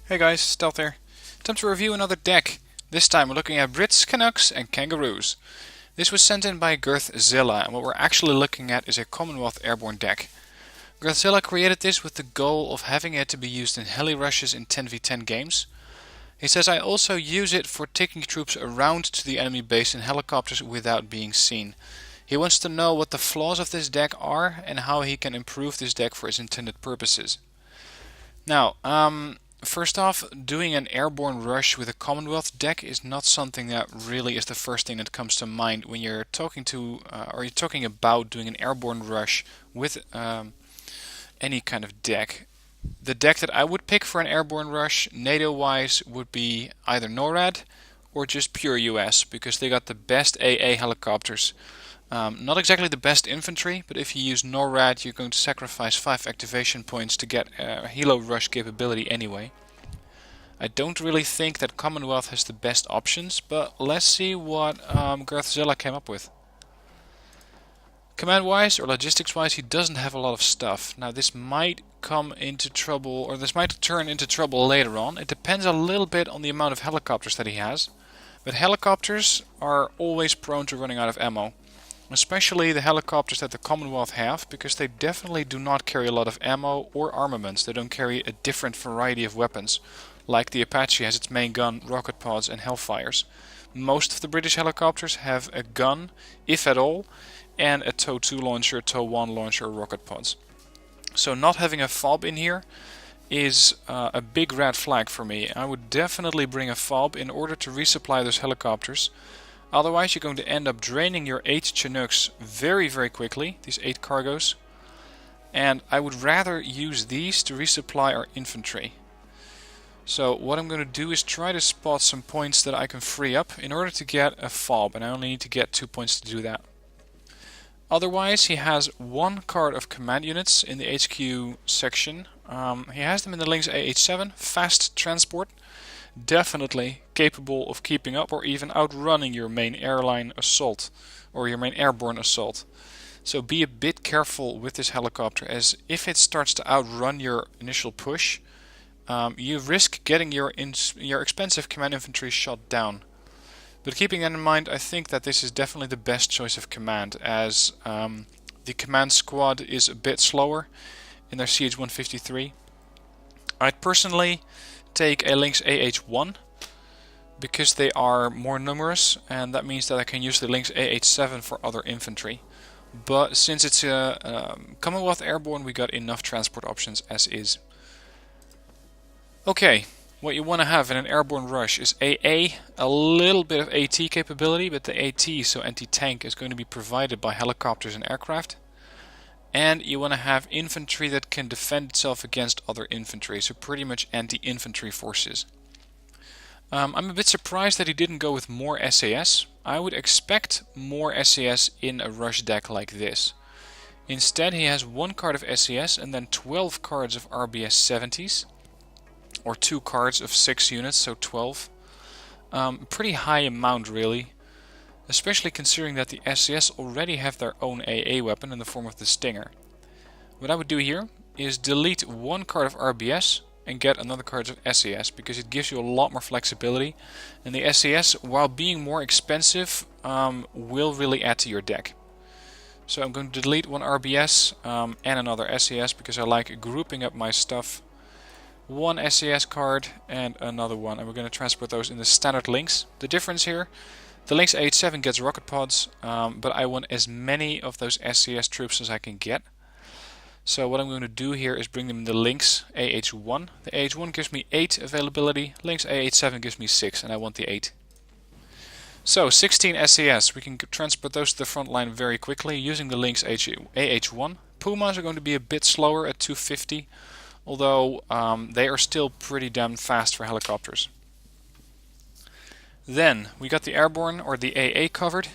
Hey guys, Stealth here. Time to review another deck. This time we're looking at Brits, Canuks and Kangaroos. This was sent in by Girthzilla, and what we're actually looking at is a Commonwealth Airborne deck. Girthzilla created this with the goal of having it to be used in heli rushes in 10v10 games. He says I also use it for taking troops around to the enemy base in helicopters without being seen. He wants to know what the flaws of this deck are and how he can improve this deck for his intended purposes. Now, first off, doing an airborne rush with a Commonwealth deck is not something that really is the first thing that comes to mind when you're talking to or you're talking about doing an airborne rush with any kind of deck. The deck that I would pick for an airborne rush, NATO-wise, would be either NORAD or just pure US, because they got the best AA helicopters. Not exactly the best infantry, but if you use NORAD, you're going to sacrifice 5 activation points to get helo rush capability anyway. I don't really think that Commonwealth has the best options, but let's see what Girthzilla came up with. Command-wise or logistics-wise, he doesn't have a lot of stuff. Now this might come into trouble, or this might turn into trouble later on. It depends a little bit on the amount of helicopters that he has. But helicopters are always prone to running out of ammo. Especially the helicopters that the Commonwealth have, because they definitely do not carry a lot of ammo or armaments. They don't carry a different variety of weapons. Like the Apache has its main gun, rocket pods and Hellfires. Most of the British helicopters have a gun, if at all, and a TOW 2 launcher, TOW 1 launcher, or rocket pods. So not having a FOB in here is a big red flag for me. I would definitely bring a FOB in order to resupply those helicopters. Otherwise you're going to end up draining your 8 Canuks very quickly, these 8 cargos. And I would rather use these to resupply our infantry. So what I'm going to do is try to spot some points that I can free up in order to get a FOB, and I only need to get 2 points to do that. Otherwise, he has 1 card of command units in the HQ section. He has them in the Lynx AH7, fast transport, definitely capable of keeping up or even outrunning your main airline assault or your main airborne assault. So be a bit careful with this helicopter, as if it starts to outrun your initial push, you risk getting your expensive command infantry shot down. But keeping that in mind, I think that this is definitely the best choice of command, as the command squad is a bit slower in their CH-153. I'd personally take a Lynx AH-1 because they are more numerous, and that means that I can use the Lynx AH-7 for other infantry. But since it's a Commonwealth Airborne, we got enough transport options as is. Okay. What you want to have in an airborne rush is AA, a little bit of AT capability, but the AT, so anti-tank, is going to be provided by helicopters and aircraft. And you want to have infantry that can defend itself against other infantry, so pretty much anti-infantry forces. I'm a bit surprised that he didn't go with more SAS. I would expect more SAS in a rush deck like this. Instead, he has 1 card of SAS and then 12 cards of RBS 70s. Or 2 cards of 6 units, so 12. Pretty high amount really, especially considering that the SAS already have their own AA weapon in the form of the Stinger. What I would do here is delete 1 card of RBS and get another card of SAS, because it gives you a lot more flexibility, and the SAS, while being more expensive, will really add to your deck. So I'm going to delete 1 RBS and another SAS, because I like grouping up my stuff. 1 SAS card and another one, and we're going to transport those in the standard Lynx. The difference here, the Lynx AH7 gets rocket pods, but I want as many of those SAS troops as I can get. So what I'm going to do here is bring them in the Lynx AH1. The AH1 gives me 8 availability, Lynx AH7 gives me 6, and I want the 8. So 16 SAS, we can transport those to the front line very quickly using the Lynx AH1. Pumas are going to be a bit slower at 250. Although they are still pretty damn fast for helicopters. Then we got the airborne or the AA covered.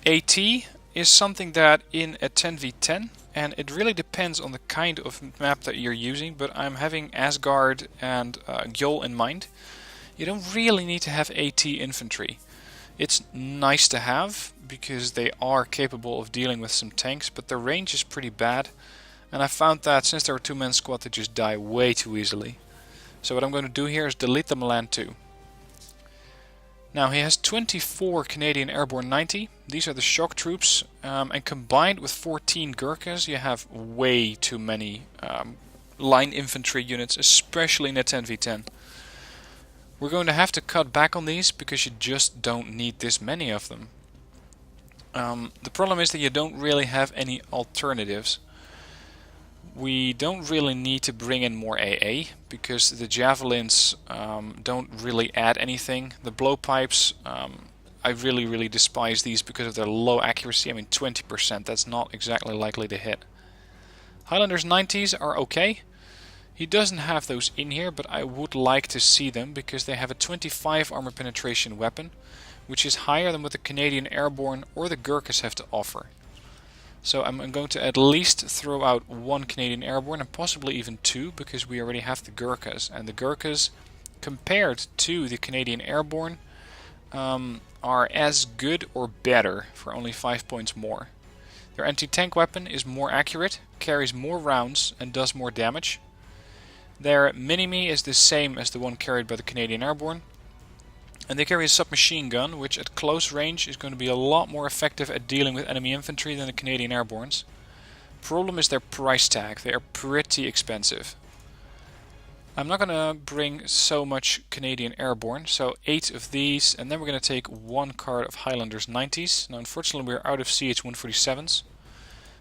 AT is something that in a 10v10, and it really depends on the kind of map that you're using, but I'm having Asgard and Gjol in mind. You don't really need to have AT infantry. It's nice to have because they are capable of dealing with some tanks, but the range is pretty bad. And I found that since they're a 2-man squad, they just die way too easily. So what I'm going to do here is delete the Milan 2. Now he has 24 Canadian Airborne 90. These are the shock troops, and combined with 14 Gurkhas, you have way too many line infantry units, especially in a 10v10. We're going to have to cut back on these because you just don't need this many of them. The problem is that you don't really have any alternatives. We don't really need to bring in more AA because the javelins don't really add anything. The blowpipes, I really despise these because of their low accuracy. I mean 20%, that's not exactly likely to hit. Highlanders 90s are okay. He doesn't have those in here, but I would like to see them because they have a 25 armor penetration weapon, which is higher than what the Canadian Airborne or the Gurkhas have to offer. So I'm going to at least throw out one Canadian Airborne and possibly even two, because we already have the Gurkhas. And the Gurkhas, compared to the Canadian Airborne, are as good or better for only 5 points more. Their anti-tank weapon is more accurate, carries more rounds and does more damage. Their mini-me is the same as the one carried by the Canadian Airborne. And they carry a submachine gun, which at close range is going to be a lot more effective at dealing with enemy infantry than the Canadian Airbornes. Problem is their price tag. They are pretty expensive. I'm not going to bring so much Canadian Airborne, so 8 of these, and then we're going to take one card of Highlanders 90s. Now unfortunately we're out of CH-147s,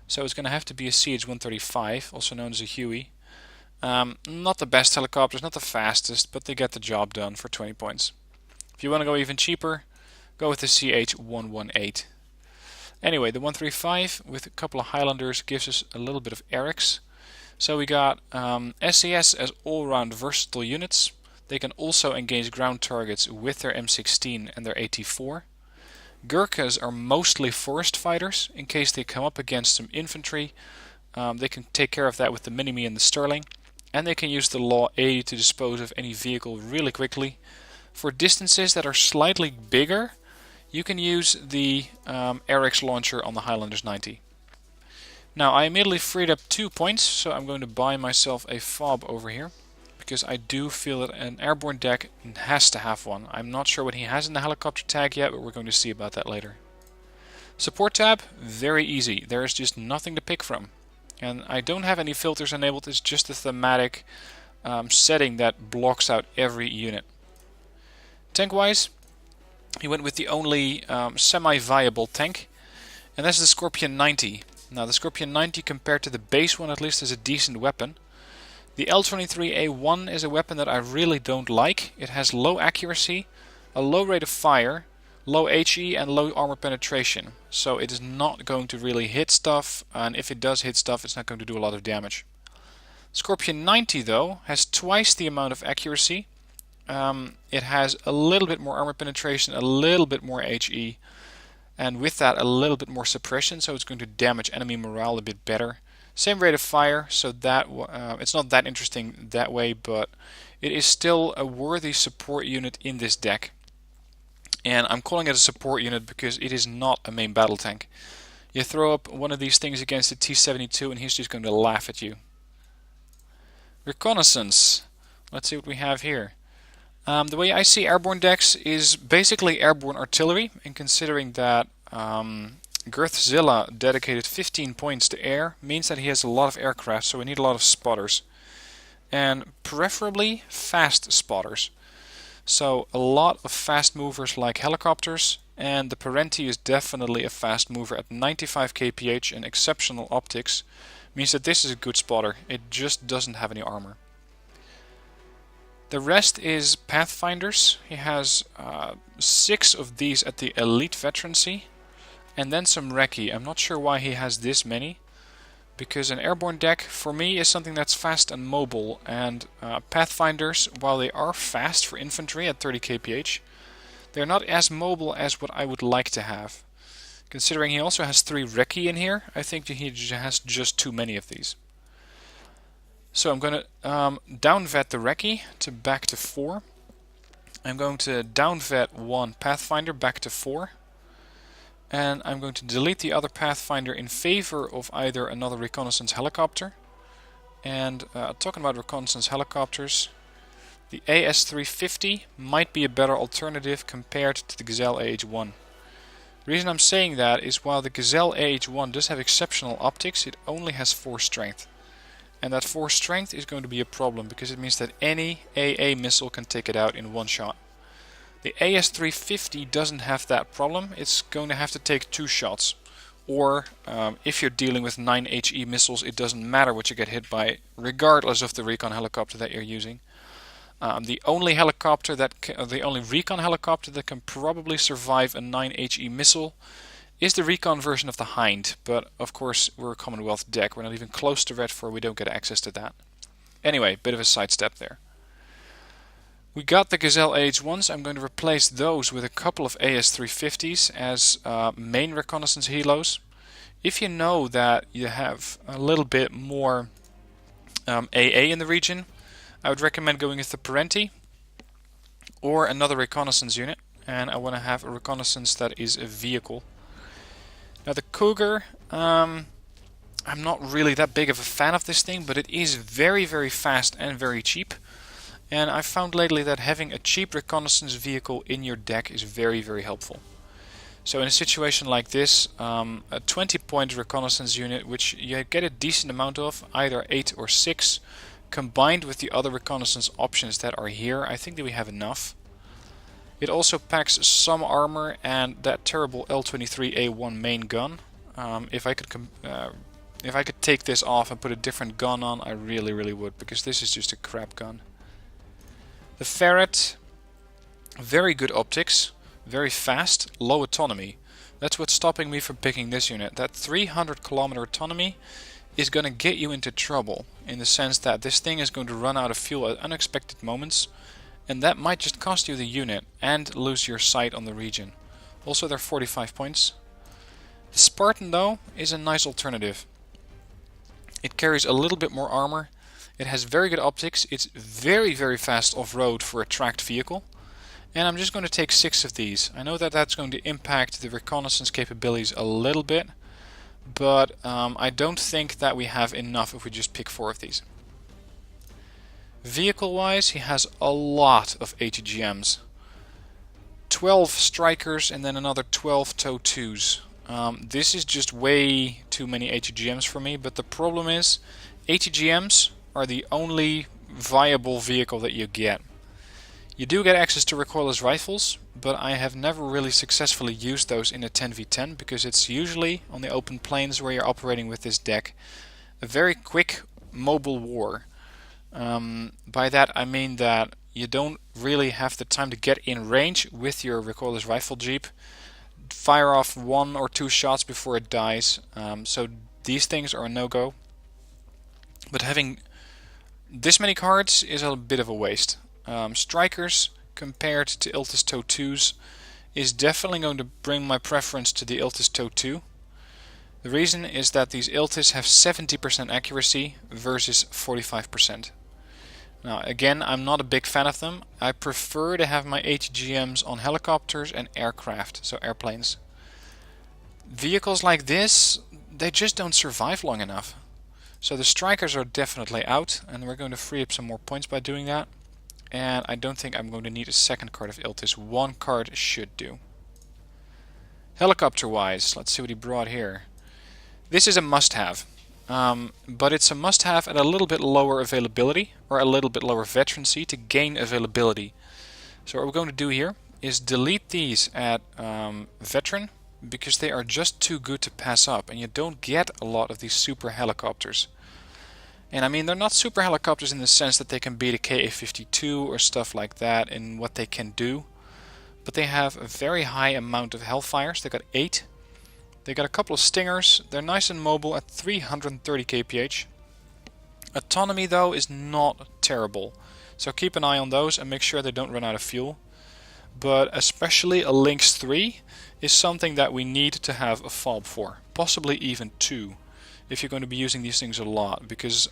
so it's going to have to be a CH-135, also known as a Huey. Not the best helicopters, not the fastest, but they get the job done for 20 points. If you want to go even cheaper, go with the CH-118. Anyway, the 135 with a couple of Highlanders gives us a little bit of Erics. So we got SAS as all-round versatile units. They can also engage ground targets with their M16 and their AT-4. Gurkhas are mostly forest fighters. In case they come up against some infantry, they can take care of that with the Mini-Me and the Sterling. And they can use the Law 80 to dispose of any vehicle really quickly. For distances that are slightly bigger, you can use the Erics launcher on the Highlanders 90. Now I immediately freed up 2 points, so I'm going to buy myself a fob over here, because I do feel that an airborne deck has to have one. I'm not sure what he has in the helicopter tag yet, but we're going to see about that later. Support tab, very easy. There is just nothing to pick from. And I don't have any filters enabled, it's just a thematic setting that blocks out every unit. Tank-wise, he went with the only semi-viable tank, and that's the Scorpion 90. Now the Scorpion 90 compared to the base one at least is a decent weapon. The L23A1 is a weapon that I really don't like. It has low accuracy, a low rate of fire, low HE and low armor penetration. So it is not going to really hit stuff, and if it does hit stuff it's not going to do a lot of damage. Scorpion 90 though has twice the amount of accuracy. It has a little bit more armor penetration, a little bit more HE, and with that a little bit more suppression, so it's going to damage enemy morale a bit better. Same rate of fire, so that it's not that interesting that way, but it is still a worthy support unit in this deck. And I'm calling it a support unit because it is not a main battle tank. You throw up one of these things against a T-72 and he's just going to laugh at you. Reconnaissance. Let's see what we have here. The way I see airborne decks is basically airborne artillery, and considering that Girthzilla dedicated 15 points to air, means that he has a lot of aircraft, so we need a lot of spotters. And preferably fast spotters. So a lot of fast movers like helicopters, and the Parenti is definitely a fast mover at 95 kph and exceptional optics, means that this is a good spotter. It just doesn't have any armor. The rest is Pathfinders. He has 6 of these at the Elite Veterancy, and then some Recce. I'm not sure why he has this many, because an airborne deck for me is something that's fast and mobile, and Pathfinders, while they are fast for infantry at 30 kph, they're not as mobile as what I would like to have. Considering he also has 3 Recce in here, I think that he has just too many of these. So I'm going to downvet the Recce to back to 4. I'm going to downvet one Pathfinder back to 4. And I'm going to delete the other Pathfinder in favor of either another reconnaissance helicopter. And talking about reconnaissance helicopters, The AS350 might be a better alternative compared to the Gazelle AH1. The reason I'm saying that is while the Gazelle AH1 does have exceptional optics, it only has 4 strength. And that 4 strength is going to be a problem because it means that any AA missile can take it out in one shot. The AS350 doesn't have that problem, it's going to have to take 2 shots. Or if you're dealing with 9 HE missiles, it doesn't matter what you get hit by, regardless of the recon helicopter that you're using. The only recon helicopter that can probably survive a 9 HE missile is the recon version of the Hind, but of course we're a Commonwealth deck, we're not even close to Red 4, we don't get access to that. Anyway, bit of a sidestep there. We got the Gazelle AH1s, I'm going to replace those with a couple of AS350s as main reconnaissance helos. If you know that you have a little bit more AA in the region, I would recommend going with the Parenti or another reconnaissance unit, and I want to have a reconnaissance that is a vehicle. Now the Cougar, I'm not really that big of a fan of this thing, but it is very fast and very cheap. And I've found lately that having a cheap reconnaissance vehicle in your deck is very helpful. So in a situation like this, a 20-point reconnaissance unit, which you get a decent amount of, either 8 or 6, combined with the other reconnaissance options that are here, I think that we have enough. It also packs some armor and that terrible L23A1 main gun. If I could take this off and put a different gun on, I really would, because this is just a crap gun. The Ferret, very good optics, very fast, low autonomy. That's what's stopping me from picking this unit. That 300 kilometer autonomy is going to get you into trouble, in the sense that this thing is going to run out of fuel at unexpected moments, and that might just cost you the unit and lose your sight on the region. Also, they're 45 points. The Spartan, though, is a nice alternative. It carries a little bit more armor, it has very good optics, it's very fast off-road for a tracked vehicle, and I'm just going to take 6 of these. I know that that's going to impact the reconnaissance capabilities a little bit, but I don't think that we have enough if we just pick 4 of these. Vehicle-wise, he has a lot of ATGMs. 12 Strikers and then another 12 TOW2s. This is just way too many ATGMs for me, but the problem is ATGMs are the only viable vehicle that you get. You do get access to recoilless rifles, but I have never really successfully used those in a 10v10 because it's usually on the open plains where you're operating with this deck a very quick mobile war. By that I mean that you don't really have the time to get in range with your recoilless rifle jeep, fire off 1 or 2 shots before it dies, so these things are a no-go. But having this many cards is a bit of a waste. Strikers compared to Iltis TOW2s is definitely going to bring my preference to the Iltis TOW2. The reason is that these Iltis have 70% accuracy versus 45%. Now again, I'm not a big fan of them. I prefer to have my ATGMs on helicopters and aircraft, so airplanes. Vehicles like this, they just don't survive long enough. So the Strikers are definitely out, and we're going to free up some more points by doing that. And I don't think I'm going to need a second card of Iltis. 1 card should do. Helicopter wise, let's see what he brought here. This is a must-have, but it's a must-have at a little bit lower availability, or a little bit lower veterancy to gain availability. So what we're going to do here is delete these at veteran, because they are just too good to pass up, and you don't get a lot of these super helicopters. And I mean, they're not super helicopters in the sense that they can beat a KA-52 or stuff like that in what they can do, but they have a very high amount of Hellfires. They got 8. They got a couple of Stingers. They're nice and mobile at 330 kph. Autonomy though is not terrible, so keep an eye on those and make sure they don't run out of fuel. But especially a Lynx 3 is something that we need to have a fob for, possibly even 2. If you're going to be using these things a lot, because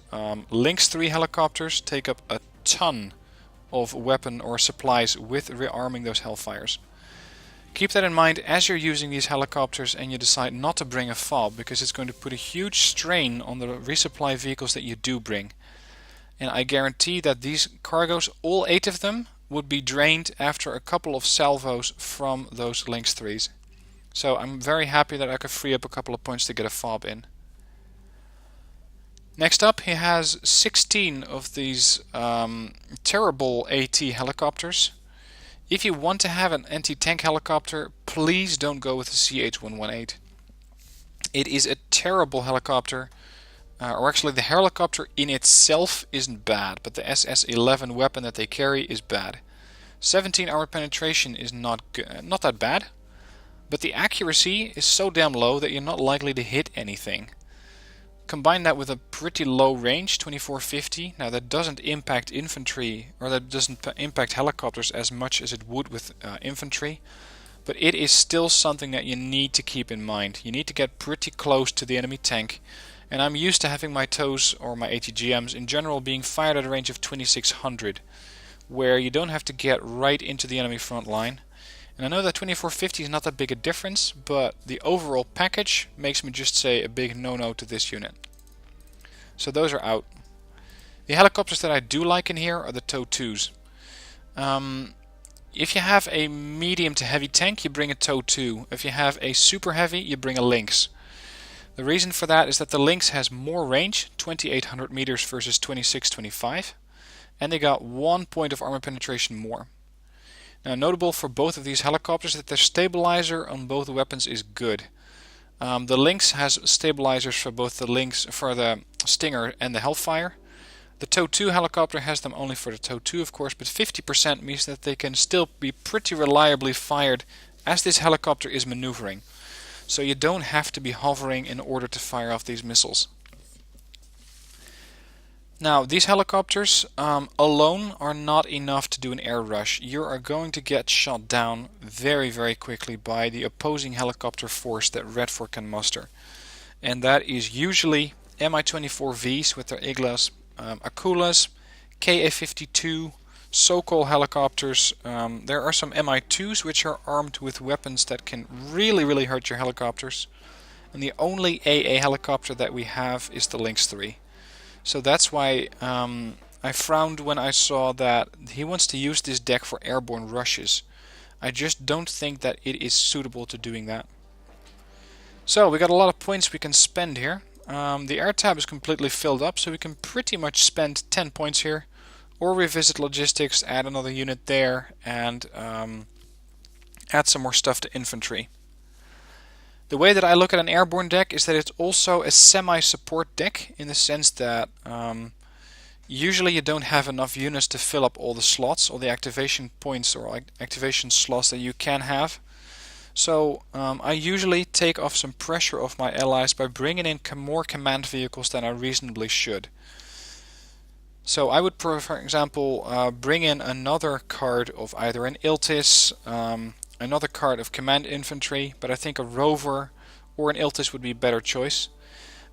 Lynx 3 helicopters take up a ton of weapon or supplies with rearming those Hellfires. Keep that in mind as you're using these helicopters and you decide not to bring a fob, because it's going to put a huge strain on the resupply vehicles that you do bring. And I guarantee that these cargoes, all 8 of them, would be drained after a couple of salvos from those Lynx 3s. So I'm very happy that I could free up a couple of points to get a fob in. Next up, he has 16 of these terrible AT helicopters. If you want to have an anti-tank helicopter, please don't go with the CH-118. It is a terrible helicopter, or actually the helicopter in itself isn't bad, but the SS-11 weapon that they carry is bad. 17 armor penetration is not that bad, but the accuracy is so damn low that you're not likely to hit anything. Combine that with a pretty low range, 2450. Now that doesn't impact infantry, or that doesn't impact helicopters as much as it would with infantry, but it is still something that you need to keep in mind. You need to get pretty close to the enemy tank, and I'm used to having my TOWs or my ATGMs in general being fired at a range of 2600, where you don't have to get right into the enemy front line. And I know that 2450 is not that big a difference, but the overall package makes me just say a big no-no to this unit. So those are out. The helicopters that I do like in here are the TOW 2s. If you have a medium to heavy tank, you bring a TOW 2. If you have a super heavy, you bring a Lynx. The reason for that is that the Lynx has more range, 2800 meters versus 2625, and they got 1 point of armor penetration more. Now, notable for both of these helicopters that their stabilizer on both weapons is good. The Lynx has stabilizers for both the Stinger and the Hellfire. The TOW 2 helicopter has them only for the TOW 2, of course, but 50% means that they can still be pretty reliably fired as this helicopter is maneuvering. So you don't have to be hovering in order to fire off these missiles. Now, these helicopters alone are not enough to do an air rush. You are going to get shot down very, very quickly by the opposing helicopter force that Red Fort can muster. And that is usually Mi-24Vs with their Iglas, Akulas, Ka-52, Sokol helicopters. There are some Mi-2s which are armed with weapons that can really, really hurt your helicopters. And the only AA helicopter that we have is the Lynx 3. So that's why I frowned when I saw that he wants to use this deck for airborne rushes. I just don't think that it is suitable to doing that. So we got a lot of points we can spend here. The air tab is completely filled up, so we can pretty much spend 10 points here, or revisit logistics, add another unit there, and add some more stuff to infantry. The way that I look at an airborne deck is that it's also a semi-support deck, in the sense that usually you don't have enough units to fill up all the slots, all the activation points or activation slots that you can have. So I usually take off some pressure off my allies by bringing in more command vehicles than I reasonably should. So I would, for example, bring in another card of either an Iltis, another card of command infantry, but I think a rover or an Iltis would be a better choice.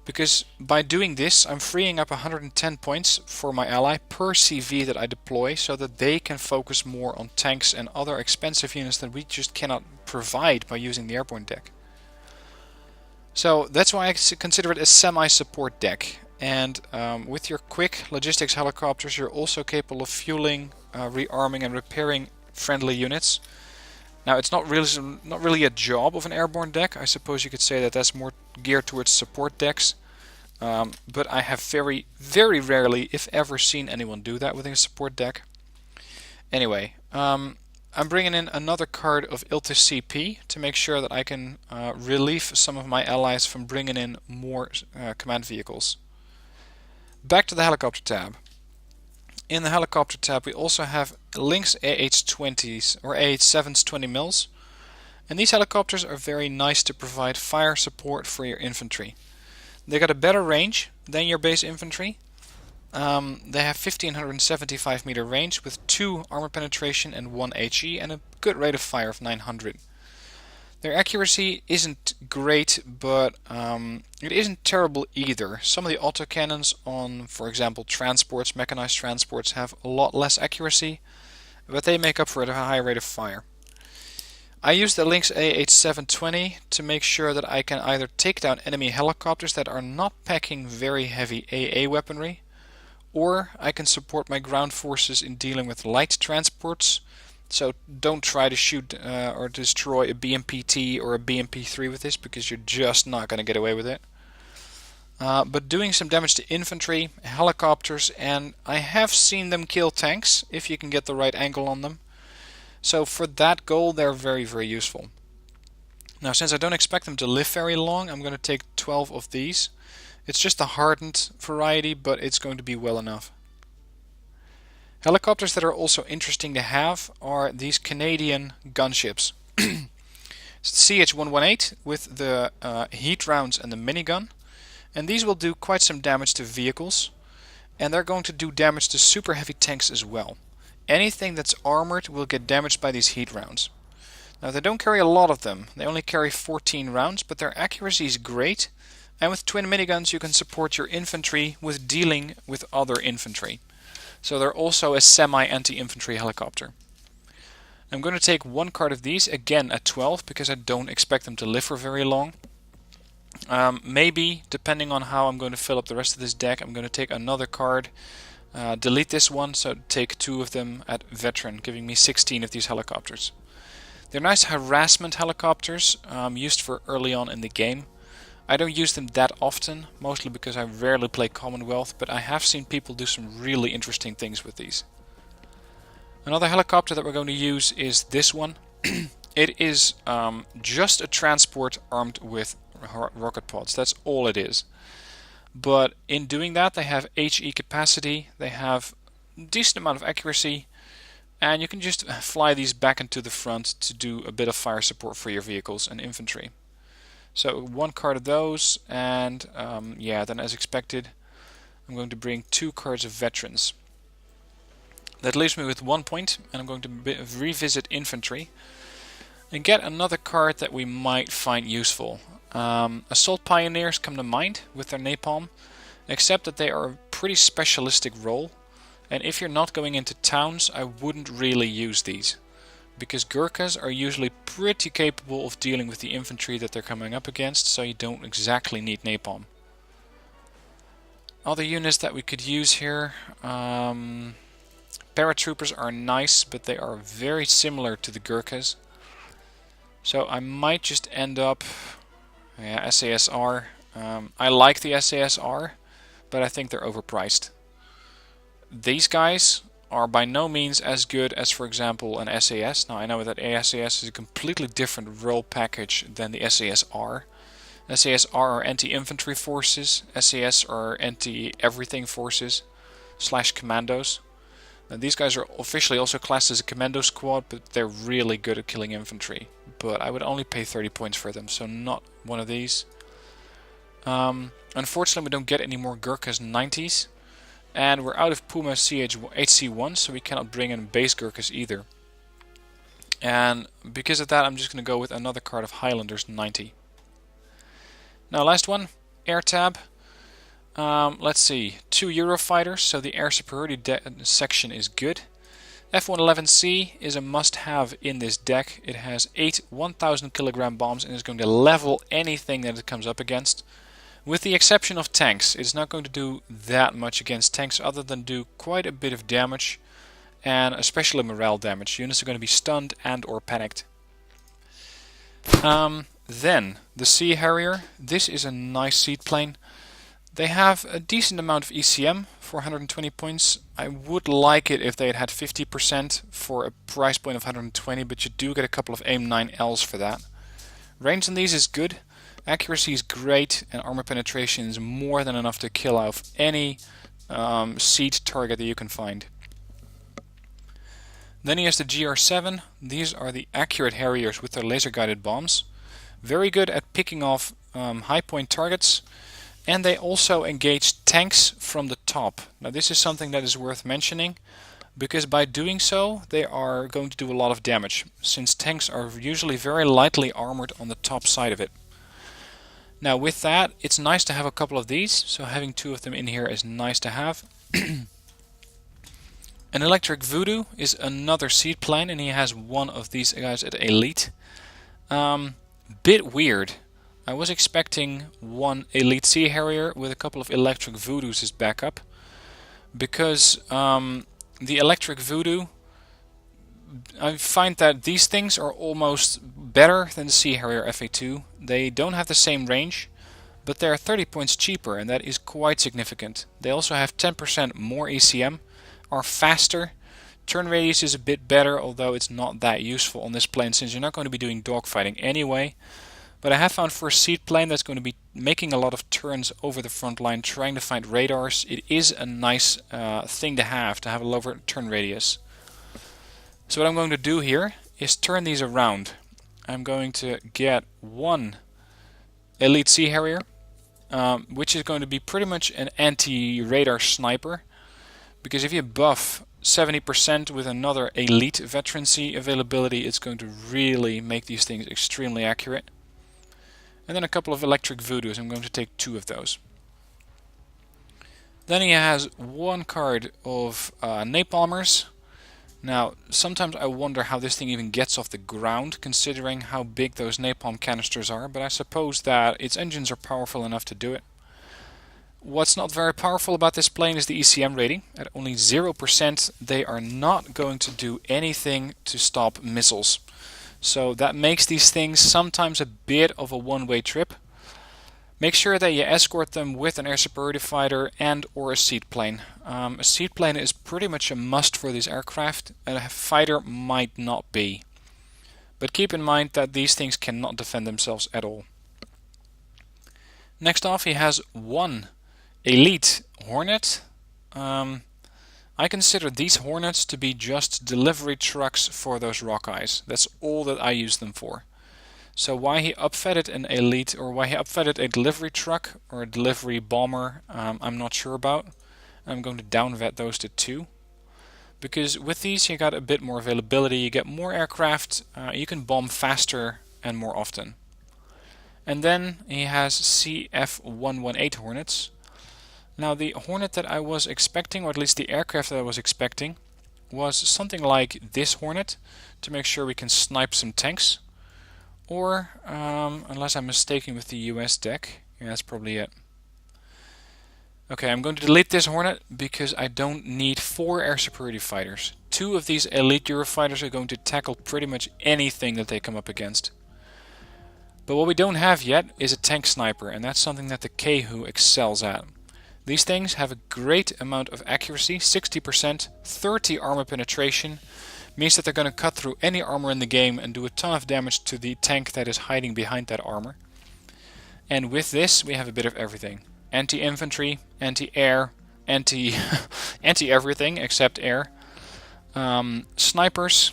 Because by doing this, I'm freeing up 110 points for my ally per CV that I deploy, so that they can focus more on tanks and other expensive units that we just cannot provide by using the airborne deck. So that's why I consider it a semi-support deck. And with your quick logistics helicopters, you're also capable of fueling, rearming and repairing friendly units. Now, it's not really a job of an airborne deck. I suppose you could say that that's more geared towards support decks. But I have very, very rarely, if ever, seen anyone do that with a support deck. Anyway, I'm bringing in another card of Iltis CP to make sure that I can relieve some of my allies from bringing in more command vehicles. Back to the helicopter tab. In the helicopter tab we also have Lynx AH-20s or AH-7s 20 mils, and these helicopters are very nice to provide fire support for your infantry. They got a better range than your base infantry. They have 1575 meter range with 2 armor penetration and 1 HE and a good rate of fire of 900. Their accuracy isn't great, but it isn't terrible either. Some of the autocannons on, for example, transports, mechanized transports, have a lot less accuracy, but they make up for it at a high rate of fire. I use the Lynx AH-720 to make sure that I can either take down enemy helicopters that are not packing very heavy AA weaponry, or I can support my ground forces in dealing with light transports. So don't try to shoot or destroy a BMP-T or a BMP-3 with this, because you're just not going to get away with it. But doing some damage to infantry, helicopters, and I have seen them kill tanks if you can get the right angle on them. So for that goal, they're very, very useful. Now, since I don't expect them to live very long, I'm going to take 12 of these. It's just a hardened variety, but it's going to be well enough. Helicopters that are also interesting to have are these Canadian gunships. CH-118 with the heat rounds and the minigun. And these will do quite some damage to vehicles. And they're going to do damage to super heavy tanks as well. Anything that's armored will get damaged by these heat rounds. Now, they don't carry a lot of them. They only carry 14 rounds, but their accuracy is great. And with twin miniguns you can support your infantry with dealing with other infantry. So they're also a semi-anti-infantry helicopter. I'm going to take one card of these, again at 12, because I don't expect them to live for very long. Maybe, depending on how I'm going to fill up the rest of this deck, I'm going to take another card, delete this one, so take 2 of them at veteran, giving me 16 of these helicopters. They're nice harassment helicopters, used for early on in the game. I don't use them that often, mostly because I rarely play Commonwealth, but I have seen people do some really interesting things with these. Another helicopter that we're going to use is this one. It is just a transport armed with rocket pods. That's all it is. But in doing that, they have HE capacity, they have a decent amount of accuracy, and you can just fly these back into the front to do a bit of fire support for your vehicles and infantry. So one card of those, and yeah, then as expected, I'm going to bring 2 cards of veterans. That leaves me with 1 point, and I'm going to revisit infantry and get another card that we might find useful. Assault Pioneers come to mind with their napalm, except that they are a pretty specialistic role, and if you're not going into towns, I wouldn't really use these, because Gurkhas are usually pretty capable of dealing with the infantry that they're coming up against, so you don't exactly need napalm. Other units that we could use here, paratroopers are nice, but they are very similar to the Gurkhas. So I might just end up, SASR. I like the SASR, but I think they're overpriced. These guys are by no means as good as, for example, an SAS. Now I know that SAS is a completely different role package than the SASR. SASR are anti-infantry forces, SAS are anti-everything forces / commandos. Now these guys are officially also classed as a commando squad, but they're really good at killing infantry. But I would only pay 30 points for them, so not one of these. Unfortunately we don't get any more Gurkhas 90s. And we're out of Puma HC1, so we cannot bring in base Gurkhas either. And because of that, I'm just going to go with another card of Highlanders 90. Now, last one, Air Tab. Let's see, 2 Eurofighters, so the air superiority section is good. F-111C is a must-have in this deck. It has 8 1,000 kilogram bombs and is going to level anything that it comes up against. With the exception of tanks, it's not going to do that much against tanks other than do quite a bit of damage, and especially morale damage. Units are going to be stunned and or panicked. Then, the Sea Harrier. This is a nice seaplane. They have a decent amount of ECM, 420 points. I would like it if they had 50% for a price point of 120, but you do get a couple of AIM-9Ls for that. Range on these is good. Accuracy is great, and armor penetration is more than enough to kill off any siege target that you can find. Then he has the GR7. These are the accurate Harriers with their laser-guided bombs. Very good at picking off high-point targets, and they also engage tanks from the top. Now this is something that is worth mentioning, because by doing so they are going to do a lot of damage, since tanks are usually very lightly armored on the top side of it. Now with that, it's nice to have a couple of these, so having 2 of them in here is nice to have. An Electric Voodoo is another seaplane, and he has 1 of these guys at Elite. Bit weird. I was expecting 1 Elite Sea Harrier with a couple of Electric Voodoos as backup, because the electric voodoo, I find that these things are almost better than the Sea Harrier FA2. They don't have the same range, but they're 30 points cheaper, and that is quite significant. They also have 10% more ECM, are faster. Turn radius is a bit better, although it's not that useful on this plane since you're not going to be doing dogfighting anyway. But I have found for a seed plane that's going to be making a lot of turns over the front line trying to find radars, it is a nice thing to have a lower turn radius. So what I'm going to do here is turn these around. I'm going to get one Elite Sea Harrier, which is going to be pretty much an anti-radar sniper, because if you buff 70% with another Elite Veterancy availability, it's going to really make these things extremely accurate. And then a couple of electric voodoos. I'm going to take 2 of those. Then he has 1 card of napalmers. Now, sometimes I wonder how this thing even gets off the ground, considering how big those napalm canisters are, but I suppose that its engines are powerful enough to do it. What's not very powerful about this plane is the ECM rating. At only 0%, they are not going to do anything to stop missiles. So that makes these things sometimes a bit of a one-way trip. Make sure that you escort them with an air superiority fighter and or a seed plane. A seed plane is pretty much a must for these aircraft. A fighter might not be. But keep in mind that these things cannot defend themselves at all. Next off, he has 1 Elite Hornet. I consider these Hornets to be just delivery trucks for those Rockeyes. That's all that I use them for. So why he upfitted an Elite, or why he upfitted a delivery truck or a delivery bomber, I'm not sure about. I'm going to downvet those to 2. Because with these you got a bit more availability, you get more aircraft, you can bomb faster and more often. And then he has CF-118 Hornets. Now the Hornet that I was expecting, or at least the aircraft that I was expecting, was something like this Hornet, to make sure we can snipe some tanks. Or, unless I'm mistaken with the US deck, yeah, that's probably it. Okay, I'm going to delete this Hornet because I don't need 4 air superiority fighters. 2 of these elite Eurofighters are going to tackle pretty much anything that they come up against. But what we don't have yet is a tank sniper, and that's something that the Kehu excels at. These things have a great amount of accuracy, 60%, 30 armor penetration, means that they're going to cut through any armor in the game and do a ton of damage to the tank that is hiding behind that armor. And with this we have a bit of everything. Anti-infantry, anti-air, anti-everything except air. Snipers,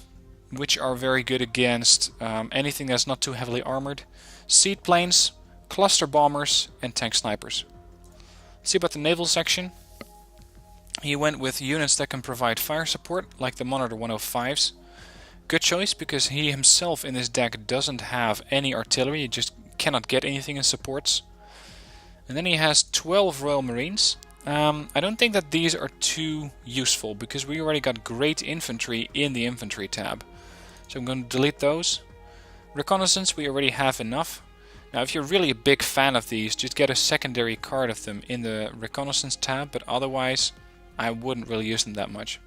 which are very good against anything that's not too heavily armored. Seed planes, cluster bombers, and tank snipers. See about the naval section. He went with units that can provide fire support, like the Monitor 105s. Good choice, because he himself in this deck doesn't have any artillery, he just cannot get anything in supports. And then he has 12 Royal Marines. I don't think that these are too useful, because we already got great infantry in the infantry tab. So I'm going to delete those. Reconnaissance, we already have enough. Now if you're really a big fan of these, just get a secondary card of them in the Reconnaissance tab, but otherwise I wouldn't really use them that much.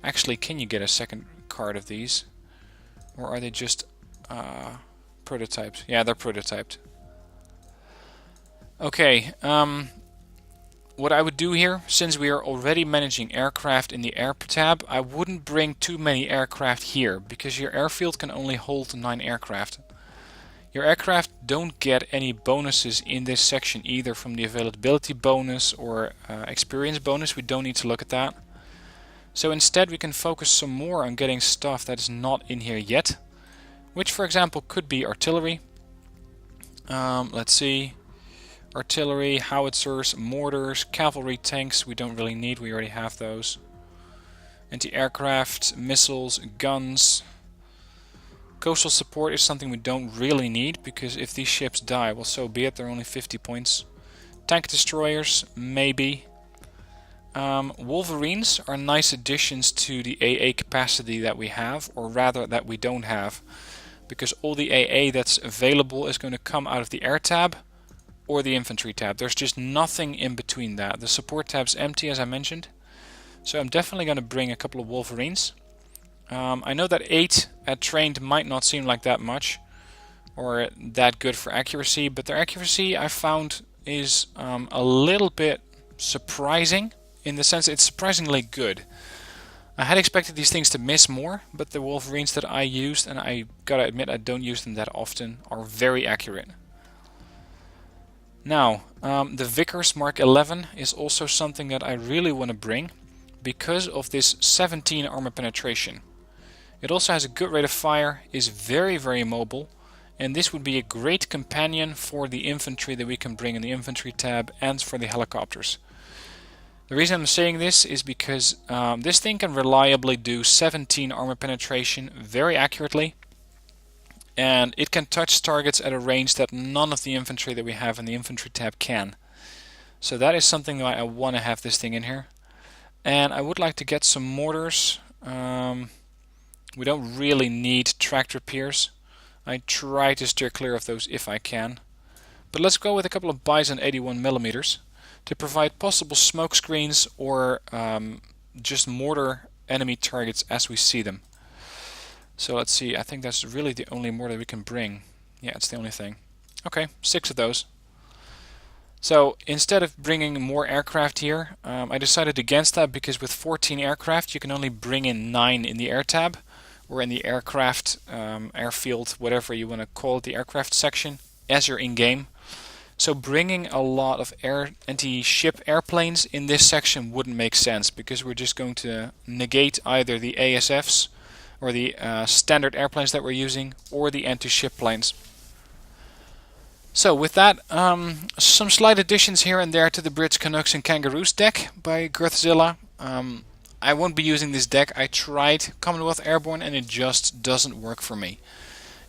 Actually, can you get a second card of these? Or are they just prototyped? Yeah, they're prototyped. Okay, what I would do here, since we are already managing aircraft in the air tab, I wouldn't bring too many aircraft here, because your airfield can only hold 9 aircraft. Your aircraft don't get any bonuses in this section either from the availability bonus or experience bonus. We don't need to look at that. So instead we can focus some more on getting stuff that is not in here yet, which for example could be artillery. Let's see. Artillery, howitzers, mortars, cavalry, tanks we don't really need, we already have those. Anti-aircraft, missiles, guns. Coastal support is something we don't really need, because if these ships die, well, so be it, they're only 50 points. Tank destroyers, maybe. Wolverines are nice additions to the AA capacity that we have, or rather that we don't have, because all the AA that's available is going to come out of the air tab or the infantry tab. There's just nothing in between that. The support tab's empty, as I mentioned. So I'm definitely going to bring a couple of Wolverines. I know that 8 at trained might not seem like that much or that good for accuracy, but their accuracy I found is a little bit surprising, in the sense it's surprisingly good. I had expected these things to miss more, but the Wolverines that I used, and I gotta admit I don't use them that often, are very accurate. Now, the Vickers Mark 11 is also something that I really want to bring because of this 17 armor penetration. It also has a good rate of fire, is very mobile, and this would be a great companion for the infantry that we can bring in the infantry tab and for the helicopters. The reason I'm saying this is because this thing can reliably do 17 armor penetration very accurately, and it can touch targets at a range that none of the infantry that we have in the infantry tab can. So that is something that I want to have this thing in here. And I would like to get some mortars. We don't really need tractor piers. I try to steer clear of those if I can. But let's go with a couple of Bison 81mm to provide possible smoke screens or just mortar enemy targets as we see them. So let's see, I think that's really the only mortar we can bring. Yeah, it's the only thing. Okay, 6 of those. So instead of bringing more aircraft here, I decided against that because with 14 aircraft you can only bring in 9 in the air tab, or in the aircraft, airfield, whatever you want to call it, the aircraft section, as you're in game. So bringing a lot of anti-ship airplanes in this section wouldn't make sense, because we're just going to negate either the ASFs or the standard airplanes that we're using, or the anti-ship planes. So with that, some slight additions here and there to the Brits, Canuks and Kangaroos deck by Girthzilla. I won't be using this deck. I tried Commonwealth Airborne and it just doesn't work for me.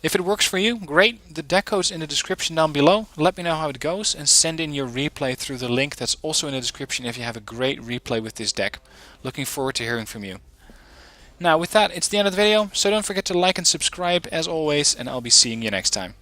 If it works for you, great. The deck code's in the description down below. Let me know how it goes and send in your replay through the link that's also in the description if you have a great replay with this deck. Looking forward to hearing from you. Now with that, it's the end of the video, so don't forget to like and subscribe as always, and I'll be seeing you next time.